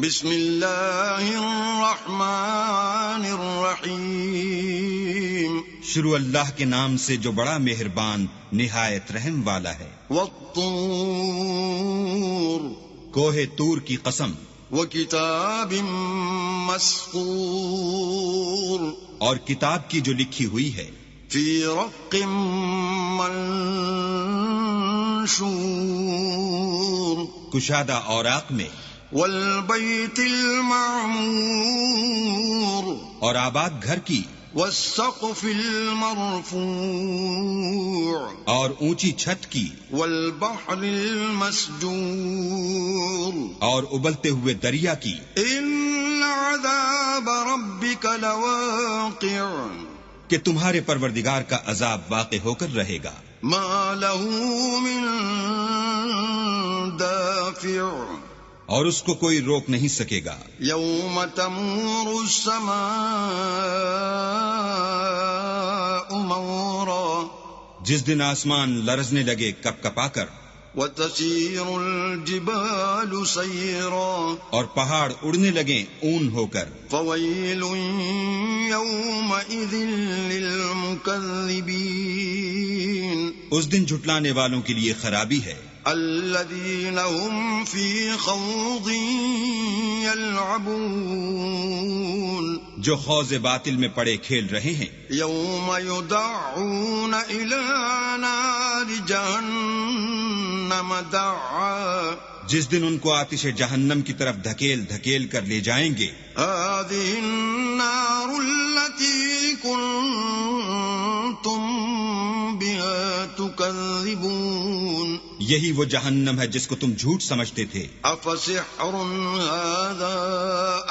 بسم اللہ الرحمن الرحیم، شروع اللہ کے نام سے جو بڑا مہربان نہایت رحم والا ہے۔ والطور، کوہ طور کی قسم، وکتاب مسطور، اور کتاب کی جو لکھی ہوئی ہے، فی رق منشور، کشادہ اوراق میں، والبیت المعمور، اور آباد گھر کی، والسقف المرفوع، اور اونچی چھت کی، والبحر المسجور، اور ابلتے ہوئے دریا کی۔ ان عذاب ربک لواقع، کہ تمہارے پروردگار کا عذاب واقع ہو کر رہے گا، ما له من دافع، اور اس کو کوئی روک نہیں سکے گا۔ یوم تمور السماء مورا، جس دن آسمان لرزنے لگے کپ کپا کر، وتسیر الجبال سیرا، اور پہاڑ اڑنے لگیں اون ہو کر۔ فویل یومئذ للمکذبین، اس دن جھٹلانے والوں کے لیے خرابی ہے، الذین هم فی خوض یلعبون، جو خوض باطل میں پڑے کھیل رہے ہیں۔ یوم یدعون الی نار جہنم دعا، جس دن ان کو آتش جہنم کی طرف دھکیل دھکیل کر لے جائیں گے۔ هذه النار التي كنتم بها تكذبون، یہی وہ جہنم ہے جس کو تم جھوٹ سمجھتے تھے۔ افسحر هذا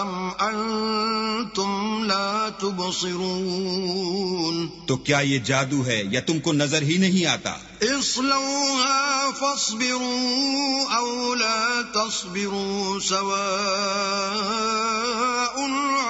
ام انتم لا تبصرون، تو کیا یہ جادو ہے یا تم کو نظر ہی نہیں آتا؟ اصلوها فاصبروا او لا تصبروا سواء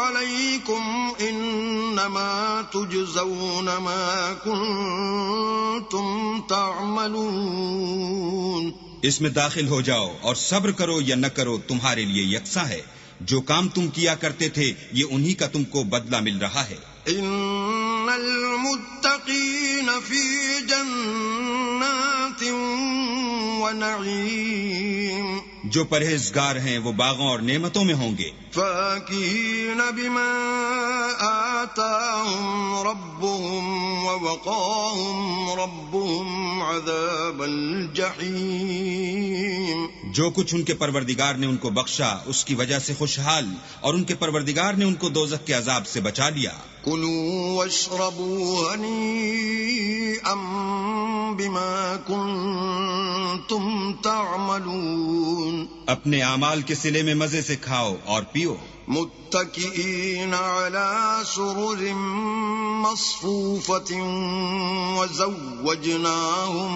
عليكم انما تجزون ما كنتم تعملون، اس میں داخل ہو جاؤ اور صبر کرو یا نہ کرو، تمہارے لیے یکساں ہے۔ جو کام تم کیا کرتے تھے یہ انہی کا تم کو بدلہ مل رہا ہے۔ ان المتقین فی جنات ونعیم، جو پرہیزگار ہیں وہ باغوں اور نعمتوں میں ہوں گے، فاکہین بما آتاہم ربهم ووقاہم ربهم عذاب الجحیم، جو کچھ ان کے پروردگار نے ان کو بخشا اس کی وجہ سے خوشحال، اور ان کے پروردگار نے ان کو دوزخ کے عذاب سے بچا لیا۔ کلوا واشربوا ہنیئا بما کنتم تعملون، اپنے اعمال کے صلے میں مزے سے کھاؤ اور پیو، متکئین علی سرر مصفوفۃ وزوجناہم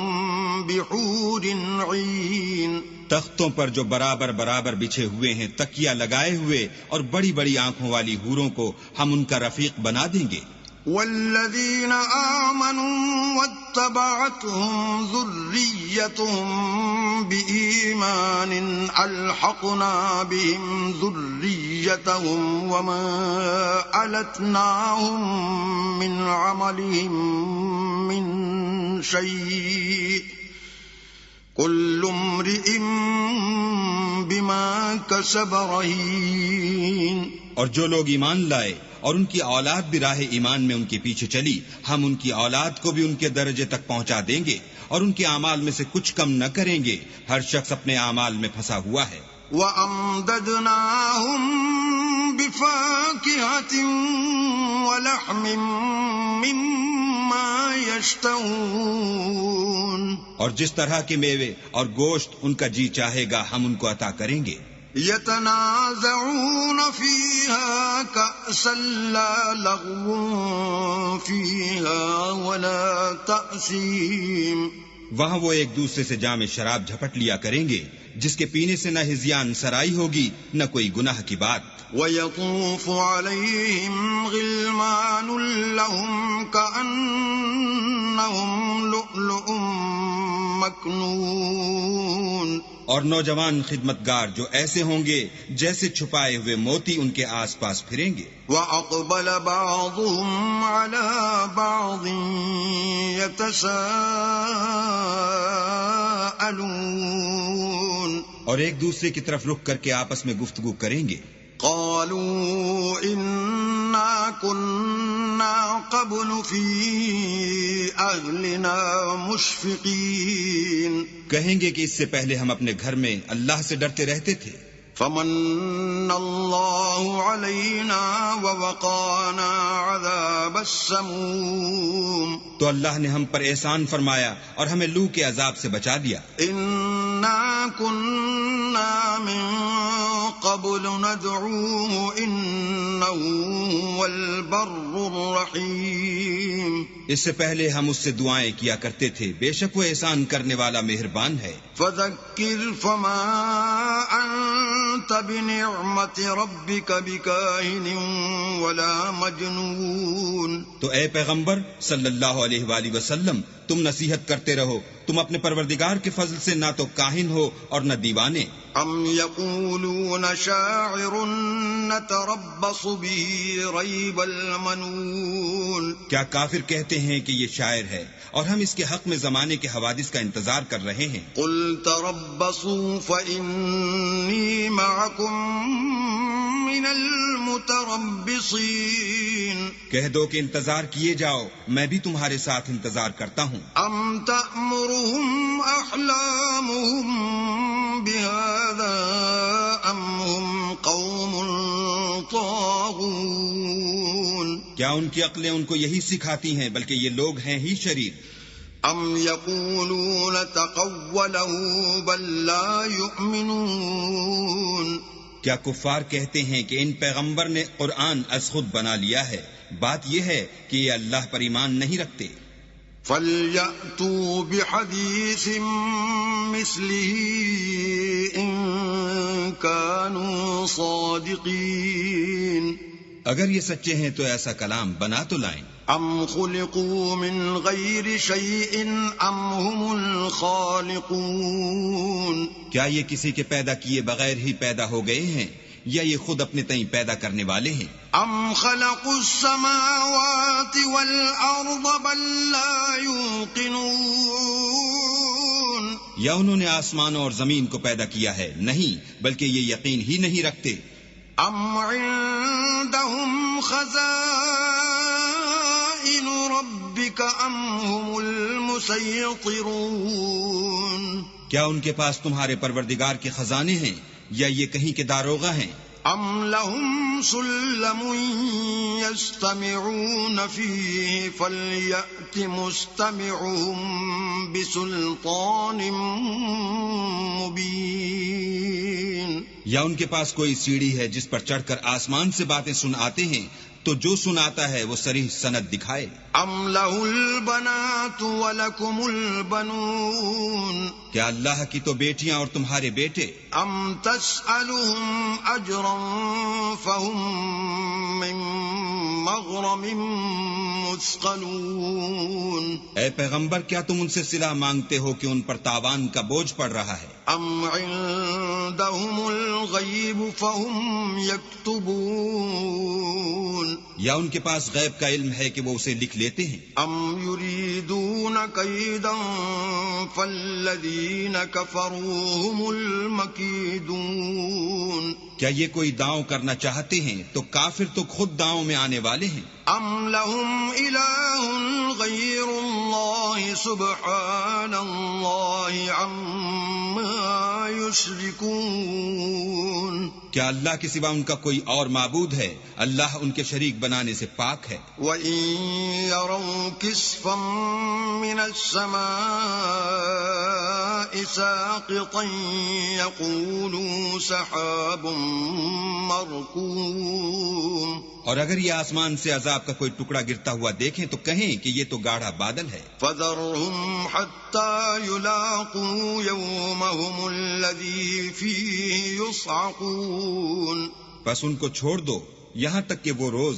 بحور عین، تختوں پر جو برابر برابر بچھے ہوئے ہیں، تکیہ لگائے ہوئے، اور بڑی بڑی آنکھوں والی حوروں کو ہم ان کا رفیق بنا دیں گے۔ والذین آمنوا واتبعتهم ذریتهم بإیمان الحقنا بهم ذریتهم وما ألتناهم من عملهم من شيء كل امرئ بما كسب رهين، اور جو لوگ ایمان لائے اور ان کی اولاد بھی راہ ایمان میں ان کے پیچھے چلی، ہم ان کی اولاد کو بھی ان کے درجے تک پہنچا دیں گے اور ان کے اعمال میں سے کچھ کم نہ کریں گے۔ ہر شخص اپنے اعمال میں پھنسا ہوا ہے۔ وَأَمْدَدْنَاهُمْ بِفَاكِهَةٍ وَلَحْمٍ مِّمَّا يَشْتَهُونَ، اور جس طرح کے میوے اور گوشت ان کا جی چاہے گا ہم ان کو عطا کریں گے۔ يتنازعون فيها كأسا لا لغو فيها ولا تأثيم، وہاں وہ ایک دوسرے سے جام شراب جھپٹ لیا کریں گے جس کے پینے سے نہ ہذیان سرائی ہوگی نہ کوئی گناہ کی بات۔ وَيَطُوفُ عَلَيْهِمْ غِلْمَانٌ لَهُمْ كَأَنَّهُمْ لُؤْلُؤٌ مَّكْنُونٌ، اور نوجوان خدمتگار جو ایسے ہوں گے جیسے چھپائے ہوئے موتی ان کے آس پاس پھریں گے. وَأَقْبَلَ بَعْضُهُمْ عَلَى بَعْضٍ يَتَسَاءَلُونَ اور ایک دوسرے کی طرف رخ کر کے آپس میں گفتگو کریں گے. قالوا إنا كنا قبل في أهلنا مشفقين کہیں گے کہ اس سے پہلے ہم اپنے گھر میں اللہ سے ڈرتے رہتے تھے. فمن الله علينا ووقانا عذاب السموم تو اللہ نے ہم پر احسان فرمایا اور ہمیں لو کے عذاب سے بچا دیا. إنا كنا من قبل ندعوه إنه هو البر الرحيم اس سے پہلے ہم اس سے دعائیں کیا کرتے تھے، بے شک وہ احسان کرنے والا مہربان ہے. فذكر فما أنت بنعمة ربك بكاهن ولا مجنون تو اے پیغمبر صلی اللہ علیہ وآلہ وسلم تم نصیحت کرتے رہو، تم اپنے پروردگار کے فضل سے نہ تو کاہن ہو اور نہ دیوانے. ام یقولون شاعر نتربص به ریب المنون کیا کافر کہتے ہیں کہ یہ شاعر ہے اور ہم اس کے حق میں زمانے کے حوادث کا انتظار کر رہے ہیں. قل تربصوا فإنی معکم من المتربصین کہہ دو کہ انتظار کیے جاؤ، میں بھی تمہارے ساتھ انتظار کرتا ہوں. ام تأمرهم احلامهم بهذا ام هم قوم طاغون کیا ان کی عقلیں ان کو یہی سکھاتی ہیں بلکہ یہ لوگ ہیں ہی شریر. ام یقولون تقوله بل لا یؤمنون کیا کفار کہتے ہیں کہ ان پیغمبر نے قرآن از خود بنا لیا ہے، بات یہ ہے کہ یہ اللہ پر ایمان نہیں رکھتے. فَلْيَأْتُوا بِحَدِيثٍ مِثْلِهِ إِن كَانُوا صَادِقِينَ اگر یہ سچے ہیں تو ایسا کلام بنا تو لائیں. ام خلقوا من غیر شیء ام هم الخالقون کیا یہ کسی کے پیدا کیے بغیر ہی پیدا ہو گئے ہیں یا یہ خود اپنے تئیں پیدا کرنے والے ہیں؟ ام خلقوا السماوات والارض بل لا يوقنون یا انہوں نے آسمانوں اور زمین کو پیدا کیا ہے؟ نہیں، بلکہ یہ یقین ہی نہیں رکھتے. ام عندهم خزائن ربك ام هم المسيطرون کیا ان کے پاس تمہارے پروردگار کے خزانے ہیں یا یہ کہیں کے داروغہ ہیں؟ ام لهم سلم يستمعون فيه فليأت مستمعهم بسلطان مبين یا ان کے پاس کوئی سیڑھی ہے جس پر چڑھ کر آسمان سے باتیں سن آتے ہیں تو جو سناتا ہے وہ صریح سند دکھائے. ام له البنات ولكم البنون کیا اللہ کی تو بیٹیاں اور تمہارے بیٹے؟ ام تسألهم اجرا فهم من مغرم مثقلون اے پیغمبر کیا تم ان سے صلہ مانگتے ہو کہ ان پر تاوان کا بوجھ پڑ رہا ہے؟ ام عندهم الغیب فهم یکتبون یا ان کے پاس غیب کا علم ہے کہ وہ اسے لکھ لیتے ہیں؟ ام یریدون کیدا فالذین کفروا هم المکیدون کیا یہ کوئی داؤں کرنا چاہتے ہیں تو کافر تو خود داؤں میں آنے والے ہیں. ام لهم الہ غیر اللہ سبحان اللہ عما یشرکون کیا اللہ کے سوا ان کا کوئی اور معبود ہے؟ اللہ ان کے شریک بنانے سے پاک ہے. وَإِن يَرَوْا كِسْفًا مِّنَ السَّمَاءِ سَاقِطًا يَقُولُوا سَحَابٌ مَّرْكُومٌ اور اگر یہ آسمان سے عذاب کا کوئی ٹکڑا گرتا ہوا دیکھیں تو کہیں کہ یہ تو گاڑھا بادل ہے. فَذَرْهُمْ حَتَّى يُلَاقُوا يَوْمَهُمُ الَّذِي فِيهِ يُصْعَقُونَ بس ان کو چھوڑ دو یہاں تک کہ وہ روز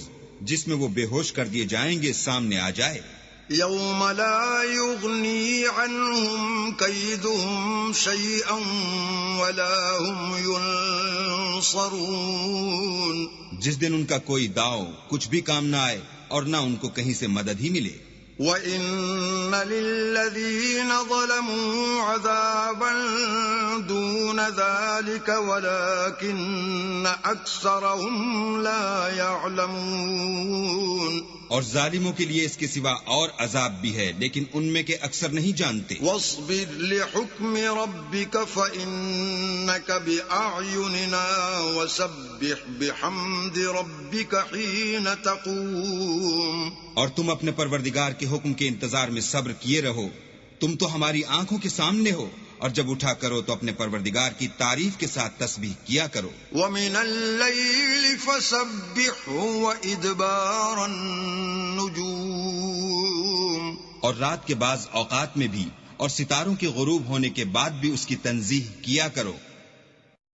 جس میں وہ بے ہوش کر دیے جائیں گے سامنے آ جائے. يوم لا يغني عنهم كيدهم شيئا ولا هم ينصرون. جس دن ان کا کوئی داؤ کچھ بھی کام نہ آئے اور نہ ان کو کہیں سے مدد ہی ملے. وَإِنَّ لِلَّذِينَ ظَلَمُوا عَذَابًا دُونَ ذَلِكَ وَلَكِنَّ أَكْثَرَهُمْ لَا يَعْلَمُونَ. اور ظالموں کے لیے اس کے سوا اور عذاب بھی ہے لیکن ان میں کے اکثر نہیں جانتے. وَاصْبِرْ لِحُكْمِ رَبِّكَ فَإِنَّكَ بِأَعْيُنِنَا وَسَبِّحْ بِحَمْدِ رَبِّكَ حِينَ تَقُومُ. اور تم اپنے پروردگار کے حکم کے انتظار میں صبر کیے رہو. تم تو ہماری آنکھوں کے سامنے ہو اور جب اٹھا کرو تو اپنے پروردگار کی تعریف کے ساتھ تسبیح کیا کرو. وَمِنَ اللَّيْلِ فَسَبِّحْهُ وَإِدْبَارَ النُّجُومِ. اور رات کے بعض اوقات میں بھی اور ستاروں کے غروب ہونے کے بعد بھی اس کی تنزیہ کیا کرو.